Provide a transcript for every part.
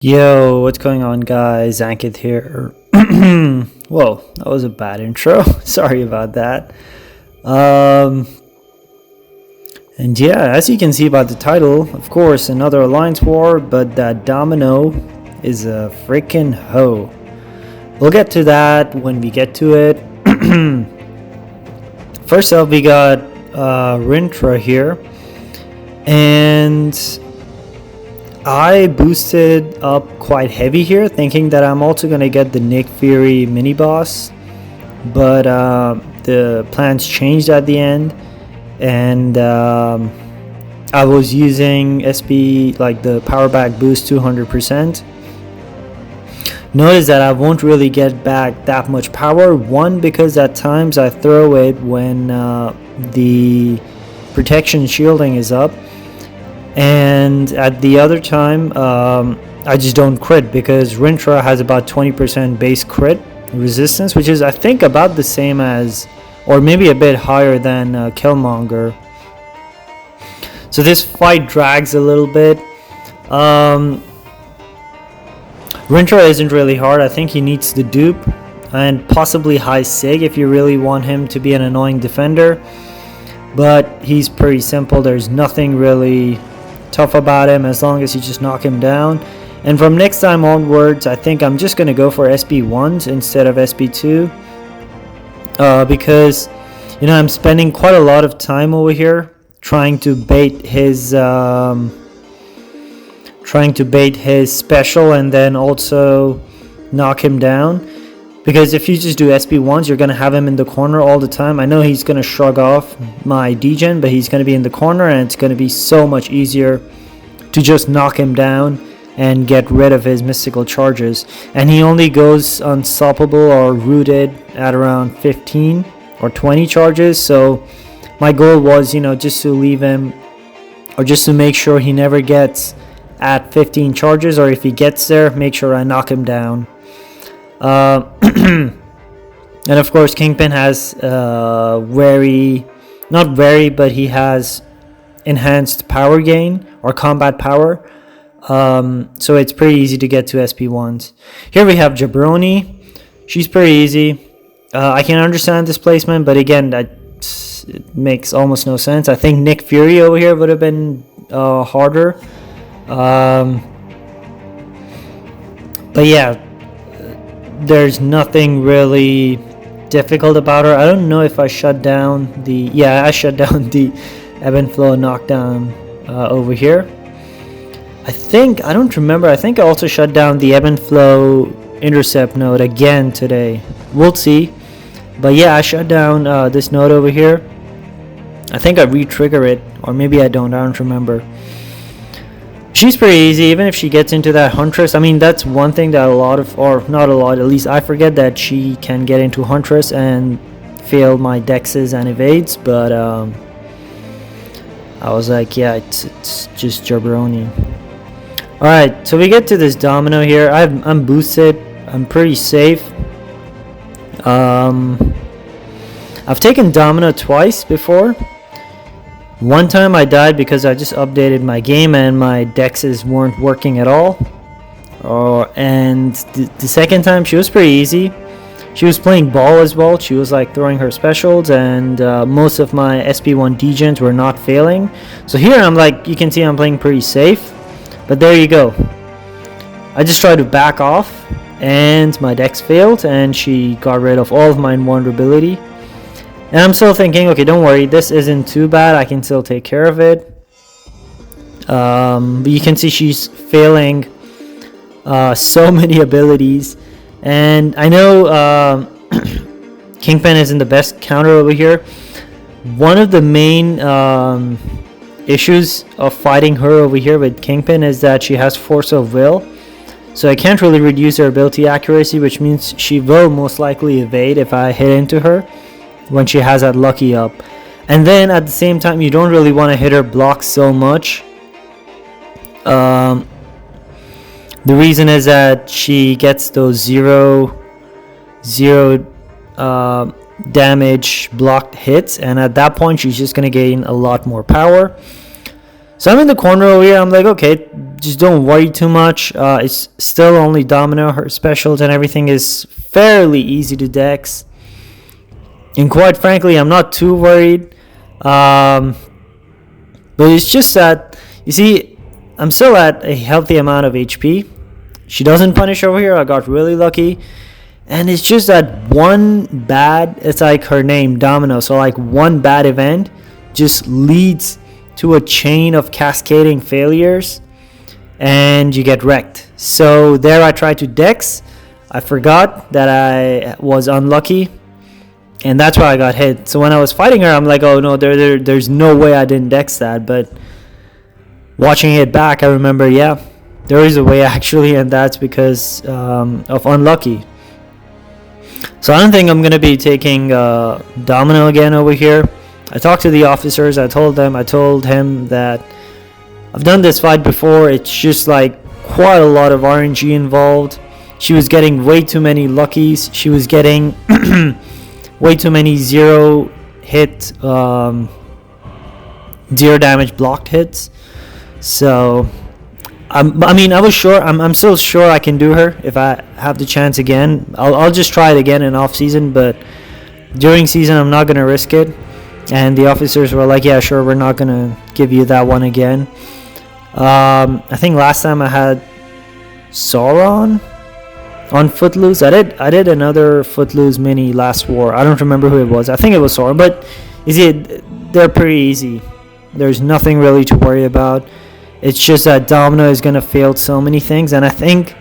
Yo, what's going on, guys? Ankit here. Whoa, that was a bad intro. Sorry about that. And yeah, as you can see by the title, of course, another alliance war, but that Domino is a freaking hoe. We'll get to that when we get to it. First up, we got Rintrah here, and I boosted up quite heavy here, thinking that I'm also going to get the Nick Fury mini boss, but the plans changed at the end, and I was using SP, like the power back boost 200%. Notice that I won't really get back that much power, one because at times I throw it when the protection shielding is up, and at the other time I just don't crit because Rintrah has about 20% base crit resistance, which is I think about the same as, or maybe a bit higher than Killmonger. So this fight drags a little bit. Rintrah isn't really hard. I think he needs the dupe and possibly high sig if you really want him to be an annoying defender, but he's pretty simple. There's nothing really tough about him as long as you just knock him down. And from next time onwards, I think I'm just gonna go for SP1s instead of SP2 because I'm spending quite a lot of time over here trying to bait his special and then also knock him down, because if you just do SP1s, you're gonna have him in the corner all the time. I know he's gonna shrug off my degen, but he's gonna be in the corner, and it's gonna be so much easier to just knock him down and get rid of his mystical charges. And he only goes unstoppable or rooted at around 15 or 20 charges. So my goal was, just to leave him, or just to make sure he never gets at 15 charges, or if he gets there, make sure I knock him down. And of course, Kingpin has but he has enhanced power gain or combat power. So it's pretty easy to get to SP1s. Here we have Jabari. She's pretty easy. I can understand this placement, but again, it makes almost no sense. I think Nick Fury over here would have been harder. But yeah, there's nothing really difficult about her. I don't know if I shut down the ebb and flow knockdown over here. I don't remember. I think I also shut down the ebb and flow intercept node again today. We'll see. But yeah, I shut down this node over here. I think I re-trigger it, or maybe I don't remember. She's pretty easy, even if she gets into that Huntress. I mean, that's one thing that at least I forget that she can get into Huntress and fail my dexes and evades, but I was like, yeah, it's just Jabari. Alright, so we get to this Domino here. I'm boosted. I'm pretty safe. I've taken Domino twice before. One time I died because I just updated my game and my dexes weren't working at all. And the second time she was pretty easy. She was playing ball as well. She was like throwing her specials, and most of my SP1 degens were not failing. So here I'm like, you can see I'm playing pretty safe. But there you go. I just tried to back off and my dex failed, and she got rid of all of my invulnerability. And I'm still thinking, okay, don't worry, this isn't too bad. I can still take care of it. But you can see she's failing so many abilities. And I know Kingpin isn't the best counter over here. One of the main issues of fighting her over here with Kingpin is that she has force of will. So I can't really reduce her ability accuracy, which means she will most likely evade if I hit into her when she has that lucky up. And then at the same time, you don't really want to hit her block so much. The reason is that she gets those zero damage blocked hits, and at that point she's just going to gain a lot more power. So I'm in the corner over here. I'm like, okay, just don't worry too much. It's still only Domino. Her specials and everything is fairly easy to dex. And quite frankly, I'm not too worried. But it's just that, you see, I'm still at a healthy amount of HP. She doesn't punish over here. I got really lucky. And it's just that one bad, it's like her name, Domino. So like one bad event just leads to a chain of cascading failures. And you get wrecked. So there I tried to dex. I forgot that I was unlucky. And that's why I got hit. So when I was fighting her, I'm like, oh no, there's no way I didn't dex that. But watching it back, I remember, yeah, there is a way actually. And that's because of unlucky. So I don't think I'm going to be taking Domino again over here. I talked to the officers. I told him that I've done this fight before. It's just like quite a lot of RNG involved. She was getting way too many luckies. She was getting way too many zero damage blocked hits. So I was sure. I'm still sure I can do her if I have the chance again. I'll just try it again in off season, but during season I'm not gonna risk it. And the officers were like, yeah, sure, we're not gonna give you that one again. I think last time I had Sauron on Footloose. I did another Footloose mini last war. I don't remember who it was. I think it was Sauron, but you see, they're pretty easy. There's nothing really to worry about. It's just that Domino is gonna fail so many things, and I think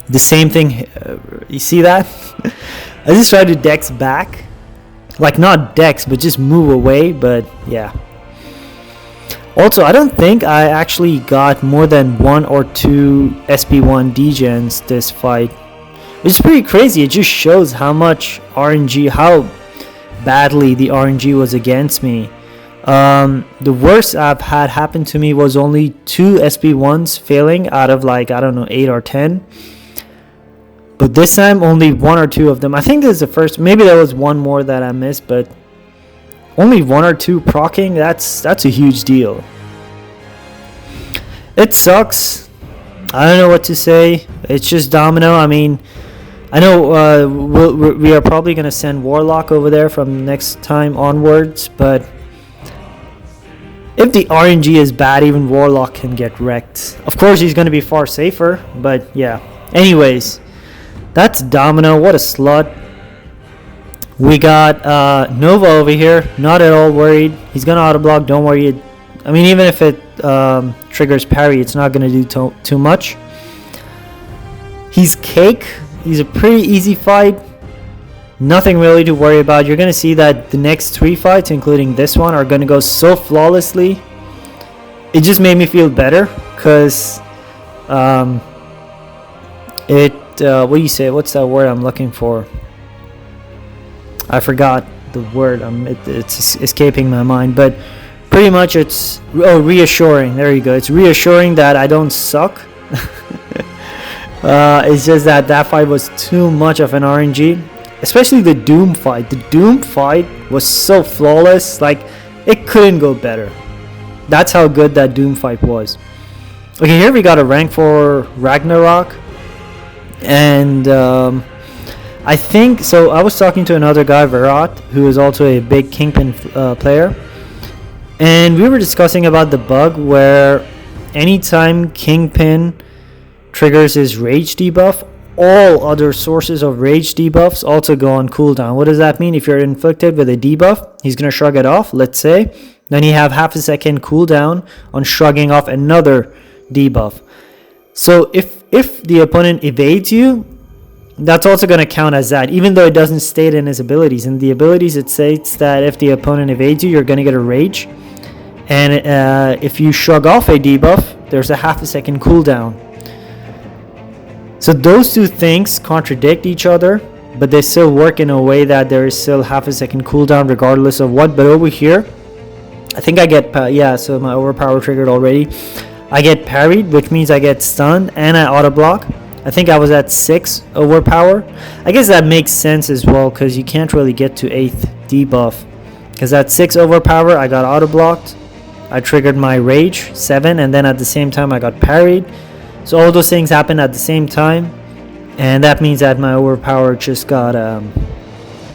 the same thing. You see that? I just tried to dex back, like not dex, but just move away. But yeah. Also, I don't think I actually got more than 1 or 2 SP1 degens this fight, which is pretty crazy. It just shows how much RNG, how badly the RNG was against me. The worst I've had happen to me was only 2 SP1s failing out of like, I don't know, 8 or 10. But this time only 1 or 2 of them. I think this is the first, maybe there was one more that I missed, but only 1 or 2 proccing, that's a huge deal. It sucks. I don't know what to say. It's just Domino. I mean, I know we are probably going to send Warlock over there from next time onwards, but if the RNG is bad, even Warlock can get wrecked. Of course, he's going to be far safer, but yeah. Anyways, that's Domino. What a slut. We got Nova over here. Not at all worried. He's going to auto-block. Don't worry. I mean, even if it triggers parry, it's not going to do too much. He's cake. He's a pretty easy fight. Nothing really to worry about. You're going to see that the next 3 fights, including this one, are going to go so flawlessly. It just made me feel better because what do you say? What's that word I'm looking for? I forgot the word. It's escaping my mind. But pretty much it's reassuring. There you go. It's reassuring that I don't suck. It's just that fight was too much of an RNG. Especially the Doom fight. The Doom fight was so flawless. Like, it couldn't go better. That's how good that Doom fight was. Okay, here we got a rank for Ragnarok. And I think, so I was talking to another guy, Virat, who is also a big Kingpin player. And we were discussing about the bug where anytime Kingpin triggers his rage debuff, all other sources of rage debuffs also go on cooldown. What does that mean? If you're inflicted with a debuff, he's going to shrug it off, let's say. Then you have half a second cooldown on shrugging off another debuff. So if the opponent evades you, that's also going to count as that, even though it doesn't state in his abilities. In the abilities, it states that if the opponent evades you, you're going to get a rage. And if you shrug off a debuff, there's a half a second cooldown. So those two things contradict each other, but they still work in a way that there is still half a second cooldown regardless of what. But over here, I think I get, so my overpower triggered already. I get parried, which means I get stunned, and I auto-block. I think I was at 6 overpower. I guess that makes sense as well, because you can't really get to 8th debuff. Because at 6 overpower, I got auto-blocked. I triggered my rage 7, and then at the same time I got parried. So all those things happened at the same time, and that means that my overpower just got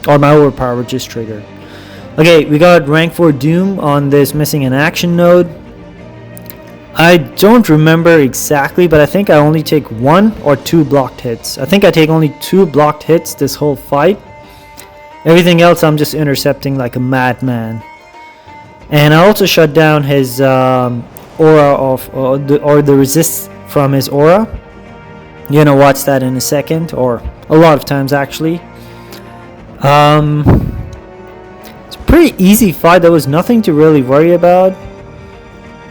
my overpower just triggered. Okay, we got rank 4 Doom on this missing in action node. I don't remember exactly, but I think I only take 1 or 2 blocked hits. I think I take only 2 blocked hits this whole fight. Everything else I'm just intercepting like a madman. And I also shut down his aura or the resist from his aura. You're gonna watch that in a second, or a lot of times actually. It's a pretty easy fight. There was nothing to really worry about.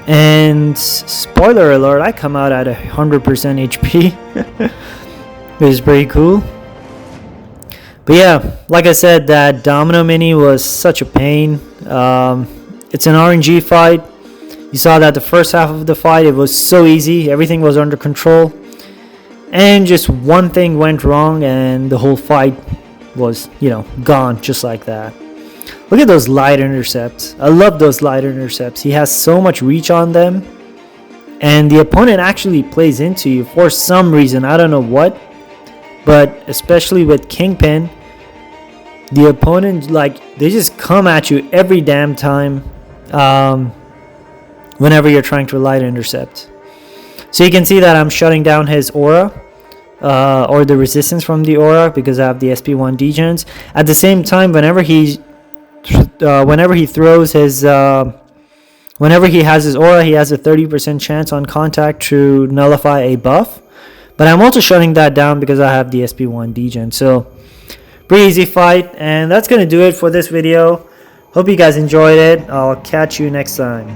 And spoiler alert, I come out at 100% HP. It was pretty cool. But yeah, like I said, that Domino mini was such a pain. It's an RNG fight. You saw that the first half of the fight, it was so easy. Everything was under control. And just one thing went wrong and the whole fight was, gone just like that. Look at those light intercepts. I love those light intercepts. He has so much reach on them. And the opponent actually plays into you for some reason. I don't know what. But especially with Kingpin, the opponent, they just come at you every damn time whenever you're trying to light intercept. So you can see that I'm shutting down his aura. Or the resistance from the aura, because I have the SP1 degens. At the same time, whenever he throws his whenever he has his aura, he has a 30% chance on contact to nullify a buff. But I'm also shutting that down because I have the SP1 degen. So pretty easy fight, and that's gonna do it for this video. Hope you guys enjoyed it. I'll catch you next time.